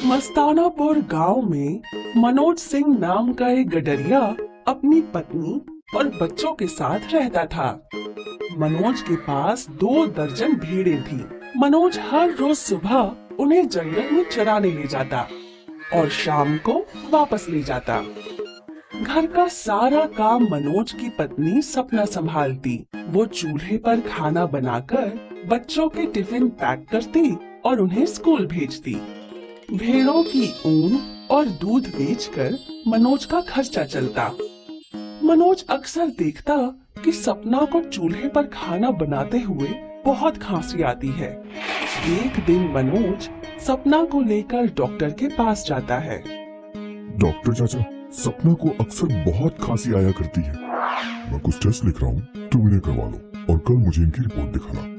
मस्तानापुर गांव में मनोज सिंह नाम का एक गडरिया अपनी पत्नी और बच्चों के साथ रहता था। मनोज के पास 2 दर्जन भेड़ें थी। मनोज हर रोज सुबह उन्हें जंगल में चराने ले जाता और शाम को वापस ले जाता। घर का सारा काम मनोज की पत्नी सपना संभालती। वो चूल्हे पर खाना बनाकर बच्चों के टिफिन पैक करती और उन्हें स्कूल भेजती। भेड़ों की ऊन और दूध बेचकर मनोज का खर्चा चलता। मनोज अक्सर देखता कि सपना को चूल्हे पर खाना बनाते हुए बहुत खांसी आती है। एक दिन मनोज सपना को लेकर डॉक्टर के पास जाता है। डॉक्टर चाचा, सपना को अक्सर बहुत खांसी आया करती है। मैं कुछ टेस्ट लिख रहा हूँ, तुम इन्हें करवा लो और कल मुझे इनकी रिपोर्ट दिखाना।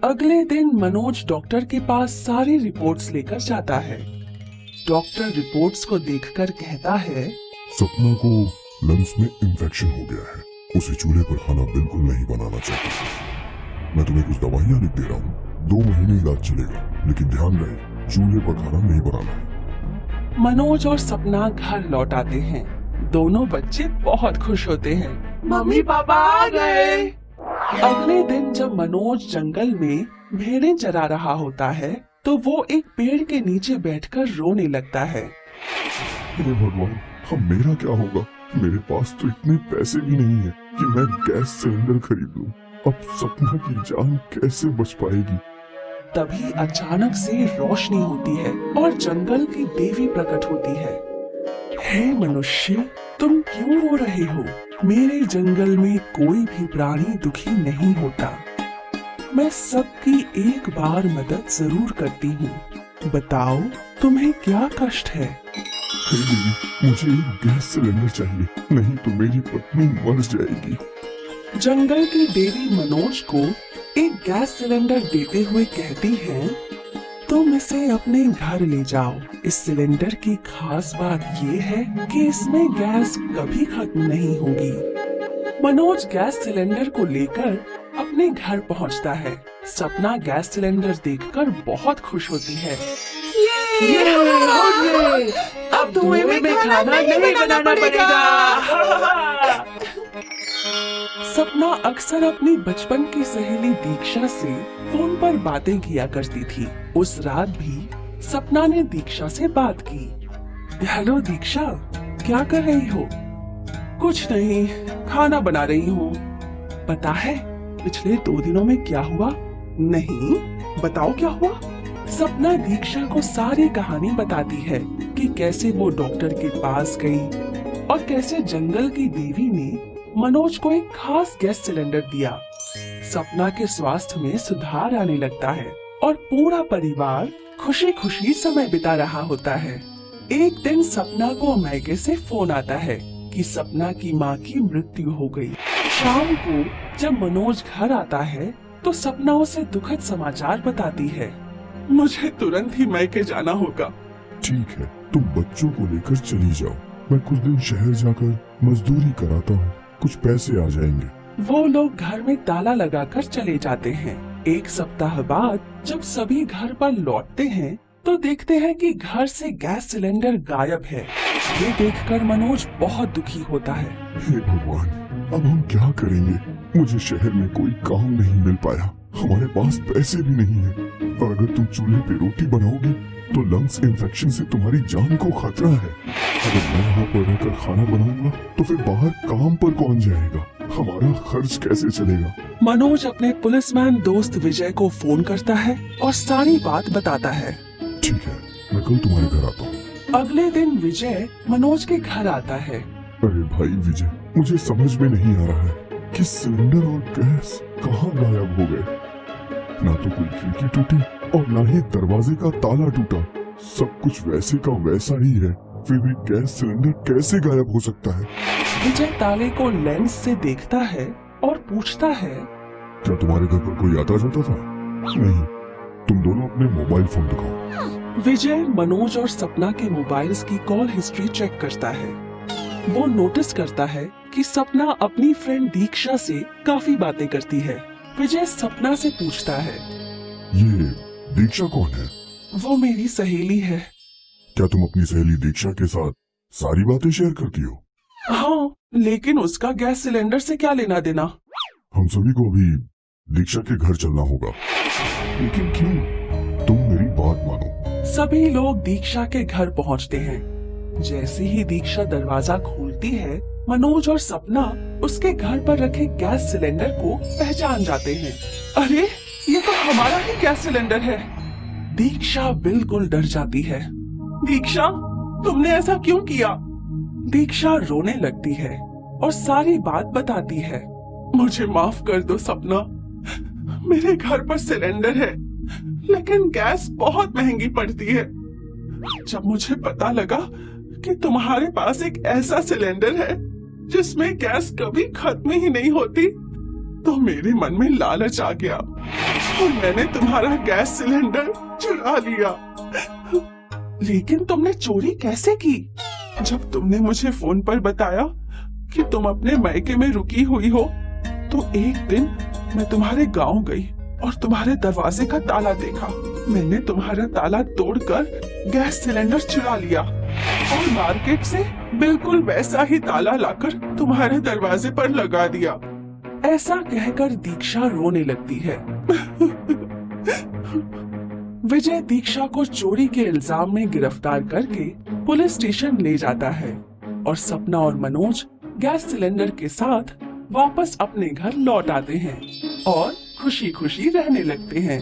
अगले दिन मनोज डॉक्टर के पास सारी रिपोर्ट्स लेकर जाता है। डॉक्टर रिपोर्ट्स को देखकर कहता है, सपना को लंग्स में इंफेक्शन हो गया है। उसे चूल्हे पर खाना बिल्कुल नहीं बनाना चाहिए। मैं तुम्हें कुछ दवाइयाँ लिख दे रहा हूँ, 2 महीने इलाज चलेगा, लेकिन ध्यान रहे चूल्हे पर खाना नहीं बनाना है। मनोज और सपना घर लौट आते हैं। दोनों बच्चे बहुत खुश होते हैं। मम्मी पापा आ गए। अगले दिन जब मनोज जंगल में भेड़ें चरा रहा होता है तो वो एक पेड़ के नीचे बैठकर रोने लगता है। हे भगवान, अब मेरा क्या होगा? मेरे पास तो इतने पैसे भी नहीं है कि मैं गैस सिलेंडर खरीद लूं। अब सपना की जान कैसे बच पाएगी? तभी अचानक से रोशनी होती है और जंगल की देवी प्रकट होती है। हे मनुष्य, तुम क्यों रो रहे हो? मेरे जंगल में कोई भी प्राणी दुखी नहीं होता। मैं सबकी एक बार मदद जरूर करती हूँ। बताओ तुम्हें क्या कष्ट है? हे देवी, मुझे एक गैस सिलेंडर चाहिए, नहीं तो मेरी पत्नी मर जाएगी। जंगल की देवी मनोज को एक गैस सिलेंडर देते हुए कहती है, तुम इसे अपने घर ले जाओ। इस सिलेंडर की खास बात ये है कि इसमें गैस कभी खत्म नहीं होगी। मनोज गैस सिलेंडर को लेकर अपने घर पहुंचता है। सपना गैस सिलेंडर देखकर बहुत खुश होती है। अब तुम्हें में खाना नहीं बनाना पड़ेगा। सपना अक्सर अपनी बचपन की सहेली दीक्षा से फोन पर बातें किया करती थी। उस रात भी सपना ने दीक्षा से बात की। हेलो दीक्षा, क्या कर रही हो? कुछ नहीं, खाना बना रही हूँ। पता है पिछले 2 दिनों में क्या हुआ? नहीं, बताओ क्या हुआ? सपना दीक्षा को सारी कहानी बताती है कि कैसे वो डॉक्टर के पास गई और कैसे जंगल की देवी ने मनोज को एक खास गैस सिलेंडर दिया। सपना के स्वास्थ्य में सुधार आने लगता है और पूरा परिवार खुशी खुशी समय बिता रहा होता है। एक दिन सपना को मैके से फोन आता है कि सपना की माँ की मृत्यु हो गई। शाम को जब मनोज घर आता है तो सपना उसे दुखद समाचार बताती है। मुझे तुरंत ही मैके जाना होगा। ठीक है, तुम बच्चों को लेकर चली जाओ। मैं कुछ दिन शहर जाकर मजदूरी कराता हूँ, कुछ पैसे आ जाएंगे। वो लोग घर में ताला लगाकर चले जाते हैं। 1 सप्ताह बाद जब सभी घर पर लौटते हैं तो देखते हैं कि घर से गैस सिलेंडर गायब है। ये देखकर मनोज बहुत दुखी होता है। हे भगवान, अब हम क्या करेंगे? मुझे शहर में कोई काम नहीं मिल पाया, हमारे पास पैसे भी नहीं है, और अगर तुम चूल्हे पे रोटी बनाओगे तो लंग्स इन्फेक्शन से तुम्हारी जान को खतरा है। अगर मैं यहाँ पर रहकर खाना बनाऊंगा तो फिर बाहर काम पर कौन जाएगा? हमारा खर्च कैसे चलेगा? मनोज अपने पुलिसमैन दोस्त विजय को फोन करता है और सारी बात बताता है। ठीक है, मैं कल तुम्हारे घर आता हूँ। अगले दिन विजय मनोज के घर आता है। अरे भाई विजय, मुझे समझ में नहीं आ रहा है कि सिलेंडर और गैस कहाँ गायब हो गए। ना तो कोई खिड़की टूटी और ना ही दरवाजे का ताला टूटा। सब कुछ वैसे का वैसा ही है, फिर भी गैस सिलेंडर कैसे गायब हो सकता है? विजय ताले को लेंस से देखता है और पूछता है, क्या तुम्हारे घर पर कोई आता जाता था? नहीं, तुम दोनों अपने मोबाइल फोन दिखाओ। विजय मनोज और सपना के मोबाइल्स की कॉल हिस्ट्री चेक करता है। वो नोटिस करता है कि सपना अपनी फ्रेंड दीक्षा से काफी बातें करती है। विजय सपना से पूछता है, ये दीक्षा कौन है? वो मेरी सहेली है। क्या तुम अपनी सहेली दीक्षा के साथ सारी बातें शेयर करती हो? हाँ, लेकिन उसका गैस सिलेंडर से क्या लेना देना? हम सभी को अभी दीक्षा के घर चलना होगा। लेकिन क्यों? तुम मेरी बात मानो। सभी लोग दीक्षा के घर पहुंचते हैं। जैसे ही दीक्षा दरवाजा खोलती है, मनोज और सपना उसके घर पर रखे गैस सिलेंडर को पहचान जाते हैं। अरे, ये तो हमारा ही गैस सिलेंडर है। दीक्षा बिल्कुल डर जाती है। दीक्षा, तुमने ऐसा क्यों किया? दीक्षा रोने लगती है और सारी बात बताती है। मुझे माफ कर दो सपना, मेरे घर पर सिलेंडर है, लेकिन गैस बहुत महंगी पड़ती है। जब मुझे पता लगा कि तुम्हारे पास एक ऐसा सिलेंडर है जिसमें गैस कभी खत्म ही नहीं होती, तो मेरे मन में लालच आ गया और मैंने तुम्हारा गैस सिलेंडर चुरा लिया। लेकिन तुमने चोरी कैसे की? जब तुमने मुझे फोन पर बताया कि तुम अपने मायके में रुकी हुई हो, तो एक दिन मैं तुम्हारे गांव गई और तुम्हारे दरवाजे का ताला देखा। मैंने तुम्हारा ताला तोड़कर गैस सिलेंडर चुरा लिया और मार्केट से बिल्कुल वैसा ही ताला लाकर तुम्हारे दरवाजे पर लगा दिया। ऐसा कहकर दीक्षा रोने लगती है। विजय दीक्षा को चोरी के इल्जाम में गिरफ्तार करके पुलिस स्टेशन ले जाता है और सपना और मनोज गैस सिलेंडर के साथ वापस अपने घर लौट आते हैं और खुशी खुशी रहने लगते हैं।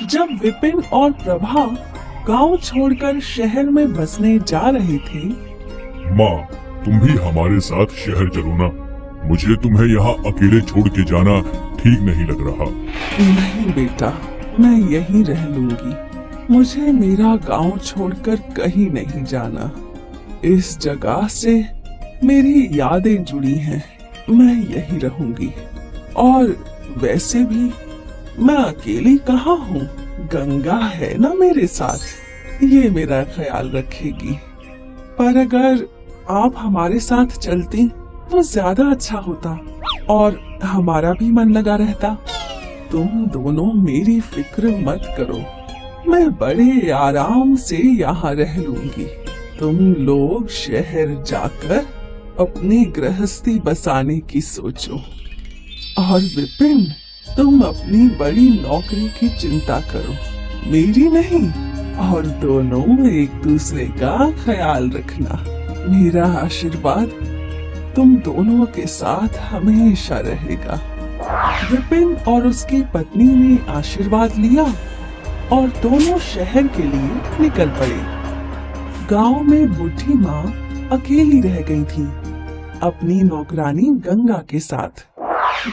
जब विपिन और प्रभा गांव छोड़कर शहर में बसने जा रहे थे। माँ, तुम भी हमारे साथ शहर चलो ना। मुझे तुम्हें यहाँ अकेले छोड़ के जाना ठीक नहीं लग रहा। नहीं बेटा, मैं यहीं रह लूंगी। मुझे मेरा गांव छोड़कर कहीं नहीं जाना। इस जगह से मेरी यादें जुड़ी हैं। मैं यहीं रहूंगी। और वैसे भी मैं अकेली कहाँ हूँ? गंगा है ना मेरे साथ, ये मेरा ख्याल रखेगी। पर अगर आप हमारे साथ चलती तो ज्यादा अच्छा होता और हमारा भी मन लगा रहता। तुम दोनों मेरी फिक्र मत करो, मैं बड़े आराम से यहाँ रह लूंगी। तुम लोग शहर जाकर अपनी गृहस्थी बसाने की सोचो और विपिन, तुम अपनी बड़ी नौकरी की चिंता करो, मेरी नहीं। और दोनों एक दूसरे का ख्याल रखना। मेरा आशीर्वाद तुम दोनों के साथ हमेशा रहेगा। विपिन और उसकी पत्नी ने आशीर्वाद लिया और दोनों शहर के लिए निकल पड़े। गांव में बूढ़ी माँ अकेली रह गई थी अपनी नौकरानी गंगा के साथ।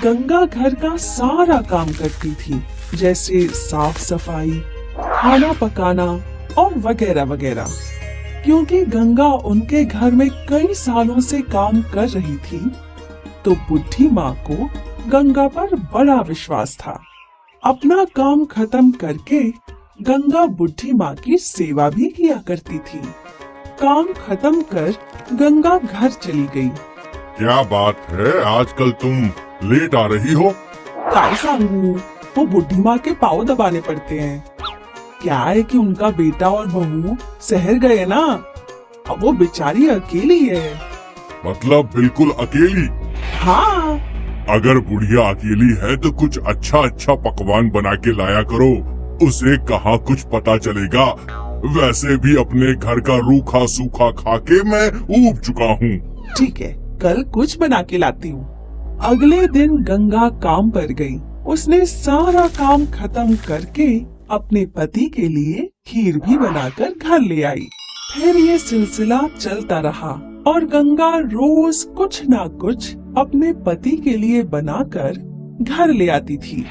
गंगा घर का सारा काम करती थी, जैसे साफ सफाई, खाना पकाना और वगैरह वगैरह। क्योंकि गंगा उनके घर में कई सालों से काम कर रही थी, तो बुढ़ी माँ को गंगा पर बड़ा विश्वास था। अपना काम खत्म करके गंगा बुढ़ी माँ की सेवा भी किया करती थी। काम खत्म कर गंगा घर चली गई। क्या बात है, आजकल तुम लेट आ रही हो? काय सांगू, वो बुढ़ी माँ के पाँव दबाने पड़ते हैं। क्या है कि उनका बेटा और बहू शहर गए ना, अब वो बेचारी अकेली है। मतलब बिल्कुल अकेली? हाँ। अगर बुढ़िया अकेली है तो कुछ अच्छा अच्छा पकवान बना के लाया करो, उसे कहाँ कुछ पता चलेगा। वैसे भी अपने घर का रूखा सूखा खा के मैं ऊब चुका हूँ। ठीक है, कल कुछ बना के लाती हूँ। अगले दिन गंगा काम पर गई। उसने सारा काम खत्म करके अपने पति के लिए खीर भी बनाकर घर ले आई। फिर ये सिलसिला चलता रहा और गंगा रोज कुछ ना कुछ अपने पति के लिए बनाकर घर ले आती थी।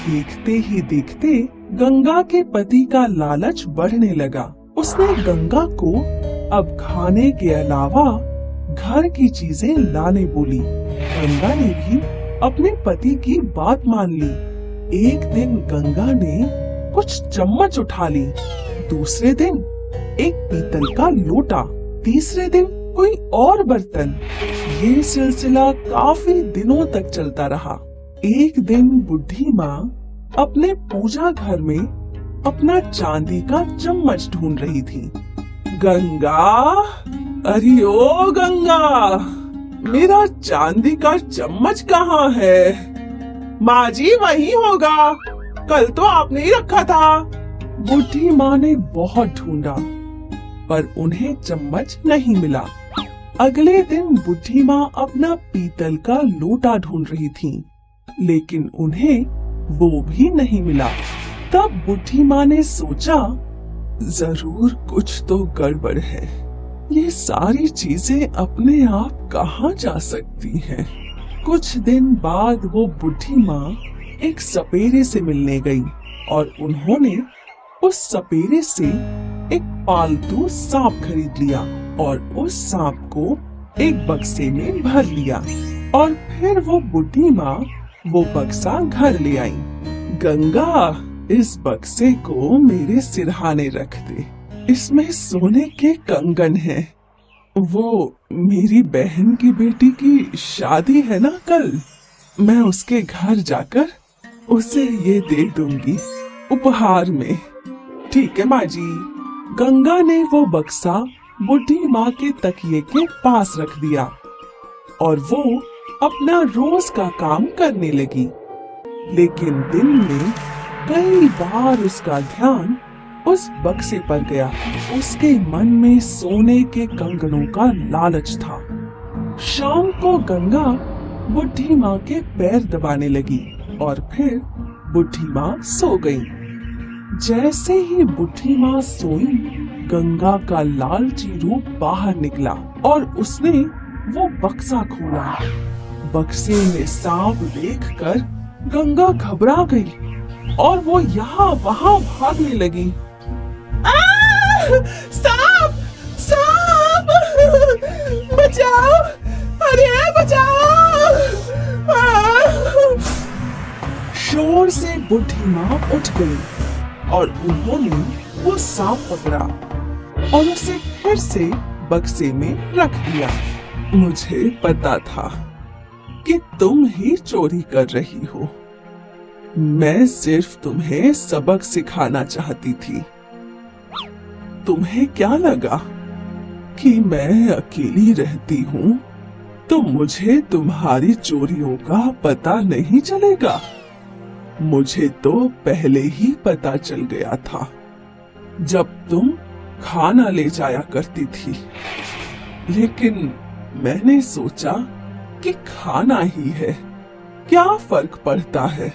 देखते ही देखते गंगा के पति का लालच बढ़ने लगा। उसने गंगा को अब खाने के अलावा घर की चीजें लाने बोली। गंगा ने भी अपने पति की बात मान ली। एक दिन गंगा ने कुछ चम्मच उठा ली, दूसरे दिन एक पीतल का लोटा, तीसरे दिन कोई और बर्तन। ये सिलसिला काफी दिनों तक चलता रहा। एक दिन बुढ़ी माँ अपने पूजा घर में अपना चांदी का चम्मच ढूंढ रही थी। गंगा, अरे ओ गंगा, मेरा चांदी का चम्मच कहाँ है? माँ जी वही होगा, कल तो आपने ही रखा था। बूढ़ी माँ ने बहुत ढूंढा पर उन्हें चम्मच नहीं मिला। अगले दिन बूढ़ी माँ अपना पीतल का लोटा ढूंढ रही थी, लेकिन उन्हें वो भी नहीं मिला। तब बूढ़ी माँ ने सोचा, जरूर कुछ तो गड़बड़ है। ये सारी चीजें अपने आप कहाँ जा सकती हैं? कुछ दिन बाद वो बूढ़ी माँ एक सपेरे से मिलने गई और उन्होंने उस सपेरे से एक पालतू सांप खरीद लिया और उस सांप को एक बक्से में भर लिया और फिर वो बूढ़ी माँ वो बक्सा घर ले आई। गंगा, इस बक्से को मेरे सिरहाने रख दे, इसमें सोने के कंगन हैं। वो मेरी बहन की बेटी की शादी है ना कल, मैं उसके घर जाकर उसे ये दे दूंगी उपहार में। ठीक है माँ जी। गंगा ने वो बक्सा बूढ़ी माँ के तकिए के पास रख दिया और वो अपना रोज का काम करने लगी। लेकिन दिन में कई बार उसका ध्यान उस बक्से पर गया। उसके मन में सोने के कंगनों का लालच था। शाम को गंगा बूढ़ी माँ के पैर दबाने लगी और फिर बूढ़ी माँ सो गई। जैसे ही बूढ़ी माँ सोई, गंगा का लालची रूप बाहर निकला और उसने वो बक्सा खोला। बक्से में सांप देखकर गंगा घबरा गई और वो यहाँ वहाँ भागने लगी। सांप! सांप! बचाओ! अरे बचाओ! शोर से बूढ़ी माँ उठ गई और उन्होंने वो सांप पकड़ा और उसे फिर से बक्से में रख दिया। मुझे पता था कि तुम ही चोरी कर रही हो। मैं सिर्फ तुम्हें सबक सिखाना चाहती थी। तुम्हें क्या लगा कि मैं अकेली रहती हूँ तो मुझे तुम्हारी चोरियों का पता नहीं चलेगा? मुझे तो पहले ही पता चल गया था जब तुम खाना ले जाया करती थी। लेकिन मैंने सोचा कि खाना ही है, क्या फर्क पड़ता है।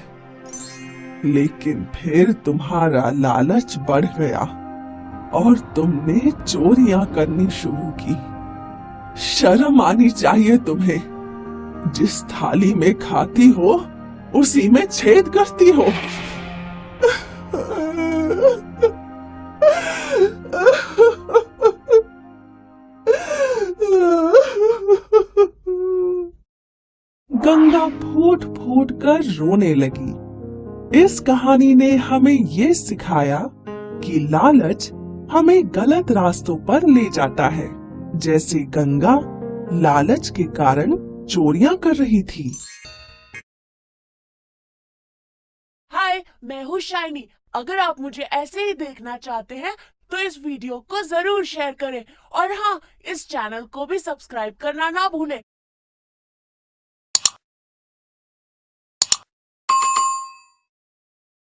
लेकिन फिर तुम्हारा लालच बढ़ गया और तुमने चोरियां करनी शुरू की। शर्म आनी चाहिए तुम्हें। जिस थाली में खाती हो उसी में छेद करती हो। गंगा फूट फूट कर रोने लगी। इस कहानी ने हमें ये सिखाया कि लालच हमें गलत रास्तों पर ले जाता है, जैसे गंगा लालच के कारण चोरियां कर रही थी। हाय, मैं हूँ शाइनी। अगर आप मुझे ऐसे ही देखना चाहते हैं तो इस वीडियो को जरूर शेयर करें और हाँ, इस चैनल को भी सब्सक्राइब करना ना भूलें।